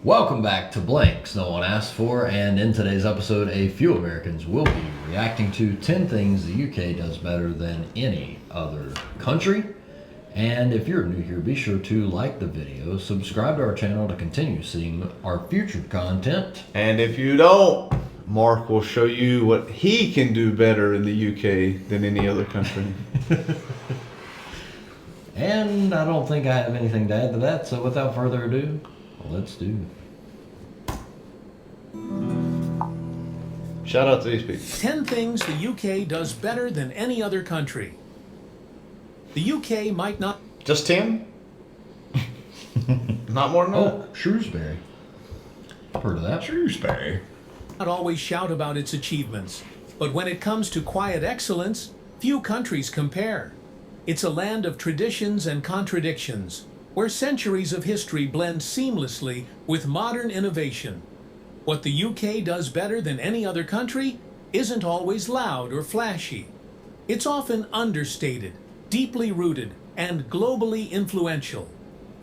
Welcome back to Blanks No One Asked For, and in today's episode, a few Americans will be reacting to 10 things the UK does better than any other country. And if you're new here, be sure to like the video, subscribe to our channel to continue seeing our future content. And if you don't, Mark will show you what he can do better in the UK than any other country. And I don't think I have anything to add to that, so without further ado, let's do. Shout out to these people. 10 things the UK does better than any other country. The UK might not... Just 10? Not more than that? Oh, Shrewsbury. Heard of that? Shrewsbury. Not always shout about its achievements, but when it comes to quiet excellence, few countries compare. It's a land of traditions and contradictions, where centuries of history blend seamlessly with modern innovation. What the UK does better than any other country isn't always loud or flashy. It's often understated, deeply rooted, and globally influential.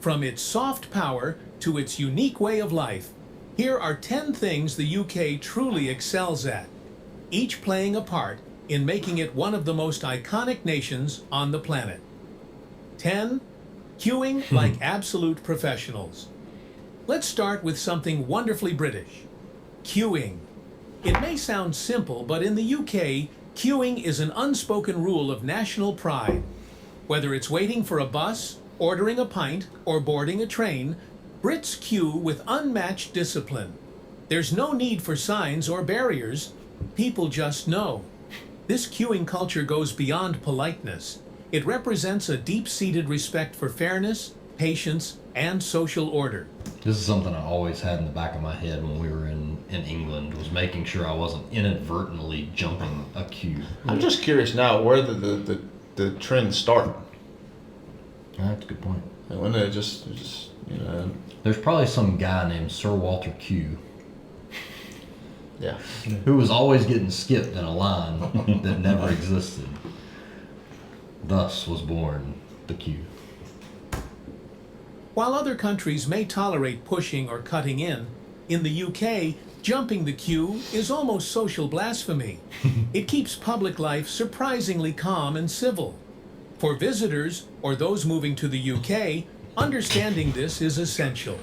From its soft power to its unique way of life, here are 10 things the UK truly excels at, each playing a part in making it one of the most iconic nations on the planet. 10. Queuing like absolute professionals. Let's start with something wonderfully British. Queuing. It may sound simple, but in the UK, queuing is an unspoken rule of national pride. Whether it's waiting for a bus, ordering a pint, or boarding a train, Brits queue with unmatched discipline. There's no need for signs or barriers. People just know. This queuing culture goes beyond politeness. It represents a deep-seated respect for fairness, patience, and social order. This is something I always had in the back of my head when we were in England, was making sure I wasn't inadvertently jumping a queue. I'm just curious now where the trend started. That's a good point. And when it just There's probably some guy named Sir Walter Q yeah. who was always getting skipped in a line that never existed. Thus was born the queue. While other countries may tolerate pushing or cutting in the UK, jumping the queue is almost social blasphemy. It keeps public life surprisingly calm and civil. For visitors or those moving to the UK, understanding this is essential.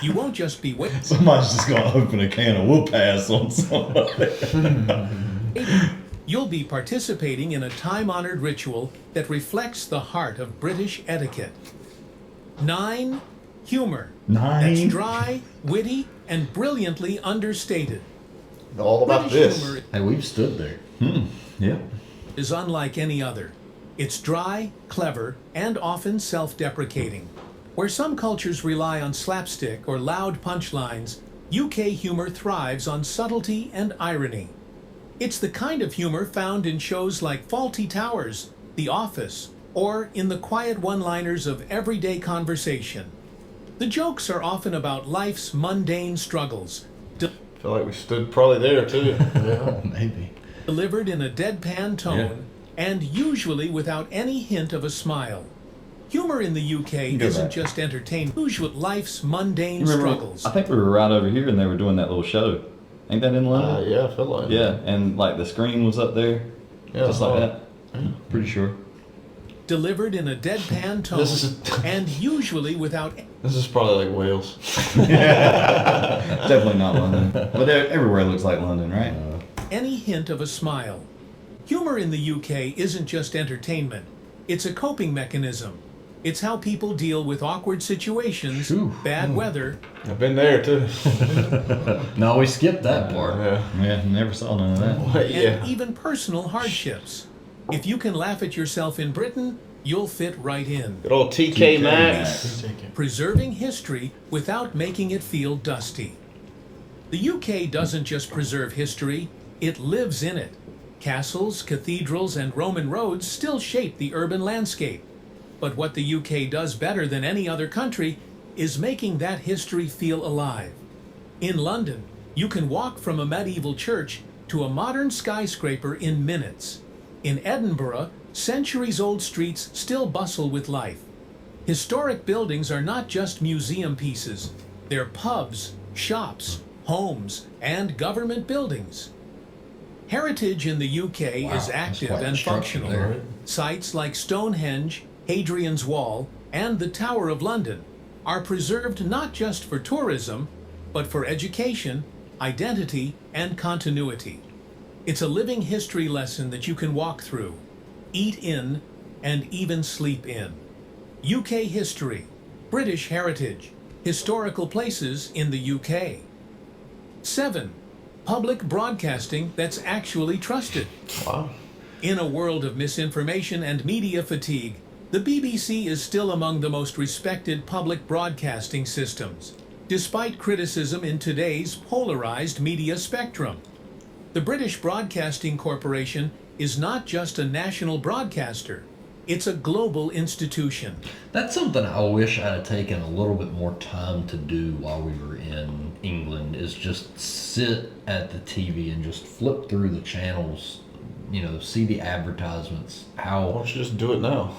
You won't just be waiting. Somebody's just going to open a can of whoop-ass on somebody. You'll be participating in a time-honored ritual that reflects the heart of British etiquette. 9. Humor. 9. That's dry, witty, and brilliantly understated. All about British this. humor Hey, we've stood there. Yeah. is unlike any other. It's dry, clever, and often self-deprecating. Where some cultures rely on slapstick or loud punchlines, UK humor thrives on subtlety and irony. It's the kind of humor found in shows like Fawlty Towers, The Office, or in the quiet one-liners of everyday conversation. The jokes are often about life's mundane struggles, I feel like we stood probably there too. Yeah. Maybe. delivered in a deadpan tone, and usually without any hint of a smile. Humor in the UK Go isn't back. just entertainment, usual life's mundane Remember, struggles. I think we were right over here and they were doing that little show. Ain't that in London? Yeah, I feel like Yeah, and like the screen was up there, Yeah, just like that. Pretty sure. Delivered in a deadpan tone, This is- and usually without This is probably like Wales. Definitely not London, but everywhere looks like London, right? any hint of a smile. Humor in the UK isn't just entertainment, it's a coping mechanism. It's how people deal with awkward situations, Phew. bad weather, I've been there too. No, we skipped that part. Yeah. Yeah, never saw none of that. But yeah. and even personal hardships. If you can laugh at yourself in Britain, you'll fit right in. Good old TK Maxx. Preserving history without making it feel dusty. The UK doesn't just preserve history, it lives in it. Castles, cathedrals, and Roman roads still shape the urban landscape. But what the UK does better than any other country is making that history feel alive. In London, you can walk from a medieval church to a modern skyscraper in minutes. In Edinburgh, centuries-old streets still bustle with life. Historic buildings are not just museum pieces. They're pubs, shops, homes, and government buildings. Heritage in the UK Wow, is that's active quite a and structure functional. there. Sites like Stonehenge, Hadrian's Wall, and the Tower of London are preserved not just for tourism, but for education, identity, and continuity. It's a living history lesson that you can walk through, eat in, and even sleep in. UK history, British heritage, historical places in the UK. 7. Public broadcasting that's actually trusted. Wow. In a world of misinformation and media fatigue, the BBC is still among the most respected public broadcasting systems, despite criticism in today's polarized media spectrum. The British Broadcasting Corporation is not just a national broadcaster, it's a global institution. That's something I wish I'd have taken a little bit more time to do while we were in England, is just sit at the TV and just flip through the channels, you know, see the advertisements, Why how... don't you just do it now?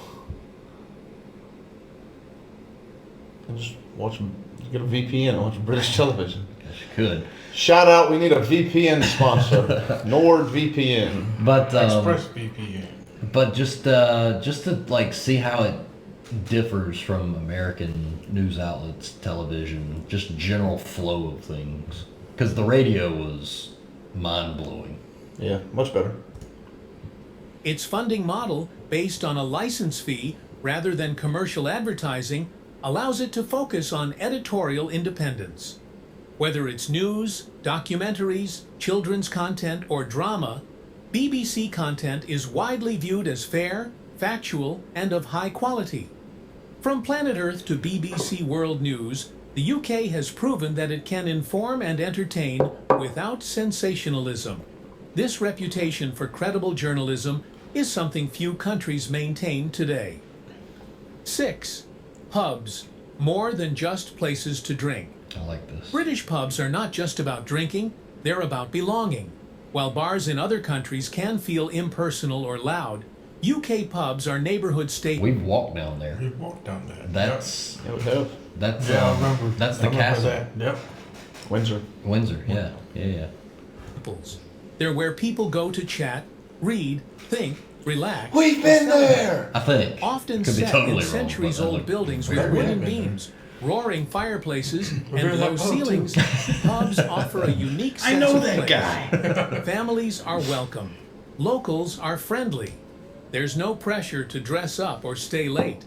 And just watch, get a VPN and watch British television. Guess you could. Shout out, we need a VPN sponsor. NordVPN. But, ExpressVPN. but just to like see how it differs from American news outlets, television, just general flow of things. Because the radio was mind-blowing. Yeah, much better. Its funding model, based on a license fee rather than commercial advertising, allows it to focus on editorial independence. Whether it's news, documentaries, children's content, or drama, BBC content is widely viewed as fair, factual, and of high quality. From Planet Earth to BBC World News, the UK has proven that it can inform and entertain without sensationalism. This reputation for credible journalism is something few countries maintain today. 6. Pubs, more than just places to drink. I like this. British pubs are not just about drinking, they're about belonging. While bars in other countries can feel impersonal or loud, UK pubs are neighborhood staples. We've walked down there. We walked down that. That's Yeah, we have. that's Yeah, I remember. that's I the remember castle. that. Yep. Windsor. Windsor. Yeah, yeah. They're where people go to chat, read, think, relax. We've been there! I think. Often Could be set totally in wrong, centuries-old but buildings Well, with that wooden would have been beams, roaring fireplaces, and very low like pub, too. ceilings, pubs offer a unique sense I know of that place. guy. Families are welcome. Locals are friendly. There's no pressure to dress up or stay late.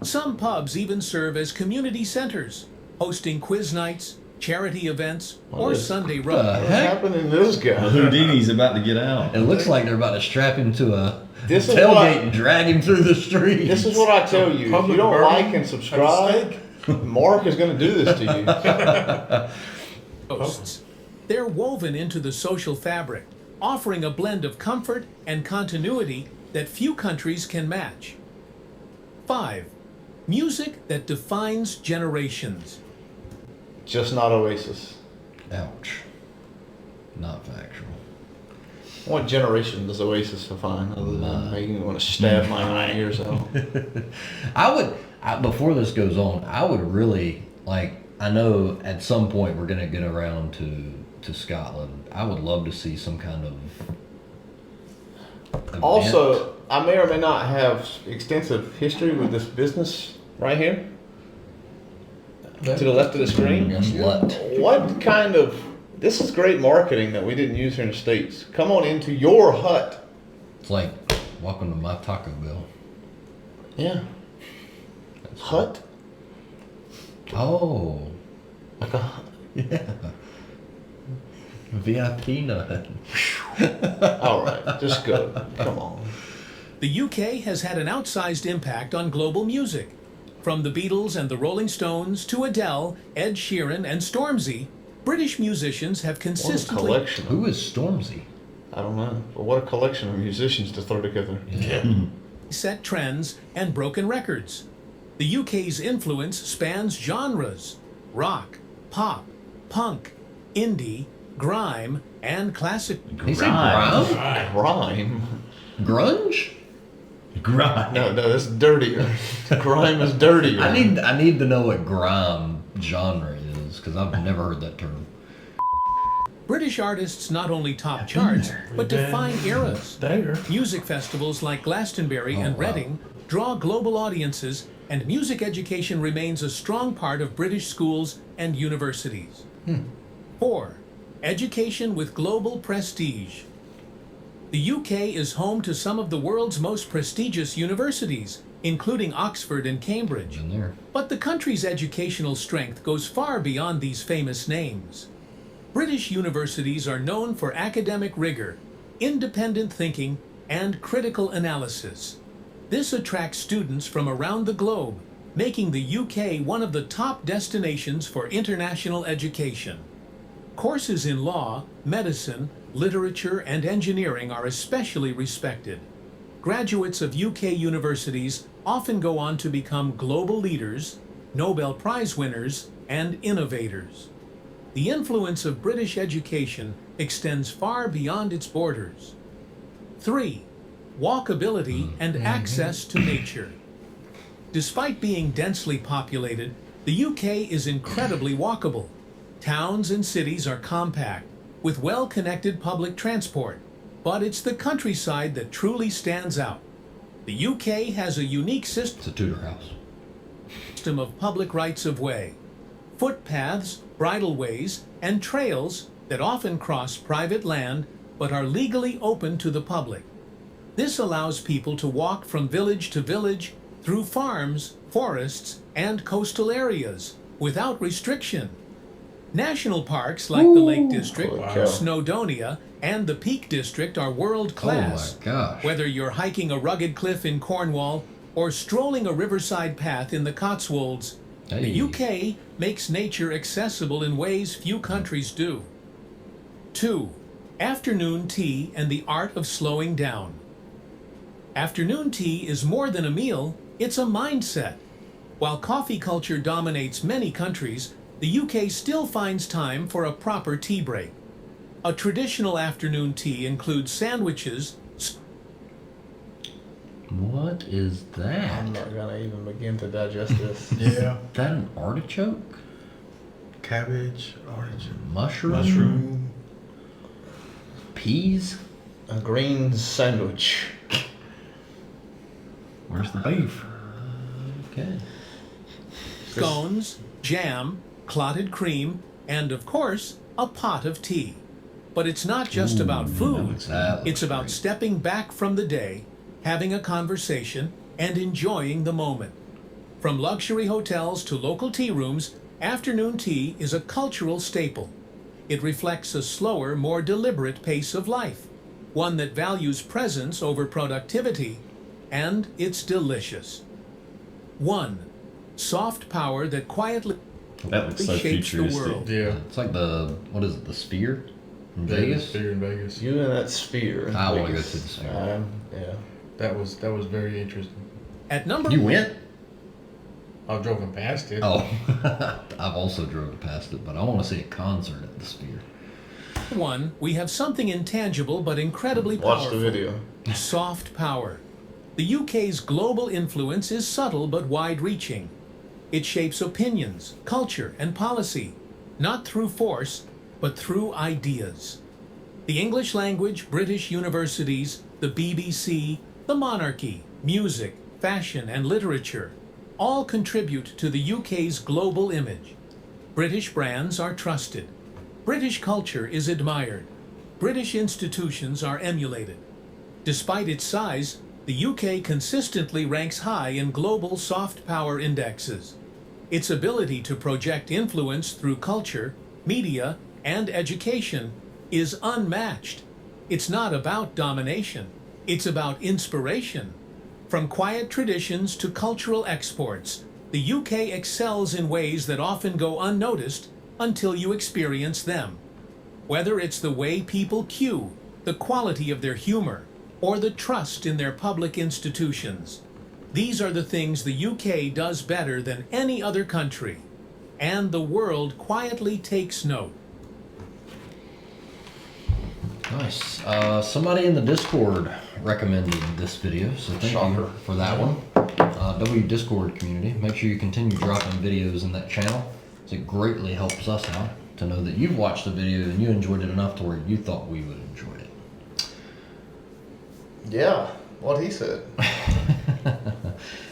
Some pubs even serve as community centers, hosting quiz nights, charity events, or is- Sunday What run. the What's heck? happening to this guy? Houdini's about to get out. It looks like they're about to strap him to a This is tailgate what- and drag him through the streets. This is what I tell you. If Public you don't burning like and at the subscribe, Mark is going to do this to you. Hosts. They're woven into the social fabric, offering a blend of comfort and continuity that few countries can match. 5. Music that defines generations. Just not Oasis. Ouch. Not factual. What generation does Oasis define other than making me want to stab my own ears out? Before this goes on, I would really, like, I know at some point we're going to get around to Scotland. I would love to see some kind of event. Also, I may or may not have extensive history with this business right here. To the left of the screen. Yes, what? What kind of... This is great marketing that we didn't use here in the States. Come on into your hut. It's like, welcome to my Taco Bell. Yeah. That's Hut? Oh, Like a... yeah. VIP nut. All right, just go. Come on. The UK has had an outsized impact on global music. From the Beatles and the Rolling Stones to Adele, Ed Sheeran, and Stormzy, British musicians have What a consistently collection. Who is Stormzy? I don't know. But what a collection of musicians to throw together. Yeah. set trends and broken records. The UK's influence spans genres: rock, pop, punk, indie, grime, and classic. He said grime? Right. Grime? Grunge? Grime. No, that's dirtier. Grime is dirtier. I need to know what grime genre is. is, because I've never heard that term. British artists not only top charts, but define eras. There. Music festivals like Glastonbury Oh, and wow. Reading draw global audiences, and music education remains a strong part of British schools and universities. 4. Education with global prestige. The UK is home to some of the world's most prestigious universities, including Oxford and Cambridge. In there. But the country's educational strength goes far beyond these famous names. British universities are known for academic rigor, independent thinking, and critical analysis. This attracts students from around the globe, making the UK one of the top destinations for international education. Courses in law, medicine, literature, and engineering are especially respected. Graduates of UK universities often go on to become global leaders, Nobel Prize winners, and innovators. The influence of British education extends far beyond its borders. 3. Walkability and access to nature. Despite being densely populated, the UK is incredibly walkable. Towns and cities are compact, with well-connected public transport, but it's the countryside that truly stands out. The UK has a unique It's a Tudor house. system of public rights-of-way, footpaths, bridleways, and trails that often cross private land but are legally open to the public. This allows people to walk from village to village, through farms, forests, and coastal areas without restriction. National parks like the Lake District, Holy cow. Snowdonia, and the Peak District are world class. Oh my gosh. Whether you're hiking a rugged cliff in Cornwall or strolling a riverside path in the Cotswolds, Hey. the UK makes nature accessible in ways few countries do. 2. Afternoon tea and the art of slowing down. Afternoon tea is more than a meal, it's a mindset. While coffee culture dominates many countries, the UK still finds time for a proper tea break. A traditional afternoon tea includes sandwiches, What is that? I'm not gonna even begin to digest this. Yeah. Is that an artichoke? Cabbage, artichoke, Mushroom? mushroom. Peas? A green sandwich. Where's the beef? Okay. scones, jam, clotted cream, and of course, a pot of tea. But it's not just about food. That looks It's about great. stepping back from the day, having a conversation, and enjoying the moment. From luxury hotels to local tea rooms, afternoon tea is a cultural staple. It reflects a slower, more deliberate pace of life, one that values presence over productivity, and it's delicious. 1. Soft power that quietly That looks so shapes the futuristic. world. Yeah. It's like the, what is it, the Sphere in Vegas? Sphere in Vegas. You in that sphere. I want to go Vegas. to the Sphere. Yeah. That was very interesting. At number You went? I've driven past it. Oh, I've also drove past it, but I want to see a concert at the Sphere. 1, we have something intangible but incredibly Watch powerful. the video. Soft power. The UK's global influence is subtle but wide-reaching. It shapes opinions, culture, and policy, not through force, but through ideas. The English language, British universities, the BBC, the monarchy, music, fashion, and literature all contribute to the UK's global image. British brands are trusted. British culture is admired. British institutions are emulated. Despite its size, the UK consistently ranks high in global soft power indexes. Its ability to project influence through culture, media, and education is unmatched. It's not about domination. It's about inspiration. From quiet traditions to cultural exports, the UK excels in ways that often go unnoticed until you experience them. Whether it's the way people queue, the quality of their humor, or the trust in their public institutions, these are the things the UK does better than any other country, and the world quietly takes note. Nice. Somebody in the Discord recommended this video, so thank Shocker. you for that one. W Discord community, make sure you continue dropping videos in that channel So it greatly helps us out to know that you've watched the video and you enjoyed it enough to where you thought we would enjoy it. Yeah, what he said.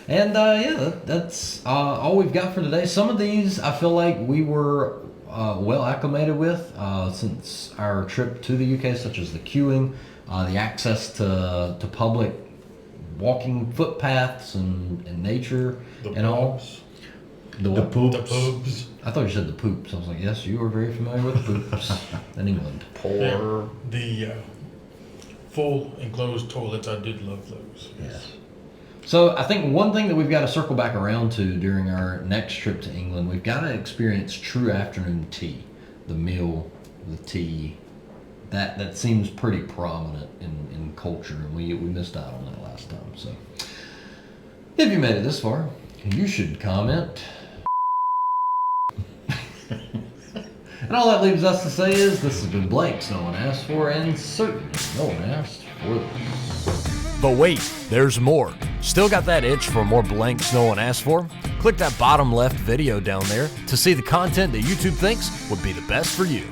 And that's all we've got for today. Some of these I feel like we were well acclimated with since our trip to the UK, such as the queuing, the access to public walking footpaths and nature and all. The poops. The pubs. I thought you said the poops. I was like, yes, you are very familiar with the poops in England. Poor. The full enclosed toilets, I did love those. Yes. So I think one thing that we've got to circle back around to during our next trip to England, we've got to experience true afternoon tea. The meal, the tea, that seems pretty prominent in culture, and we missed out on that last time. So if you made it this far, you should comment. And all that leaves us to say is this has been Blanks no one asked for, and certainly no one asked for this. But wait, there's more. Still got that itch for more Blanks no one asked for? Click that bottom left video down there to see the content that YouTube thinks would be the best for you.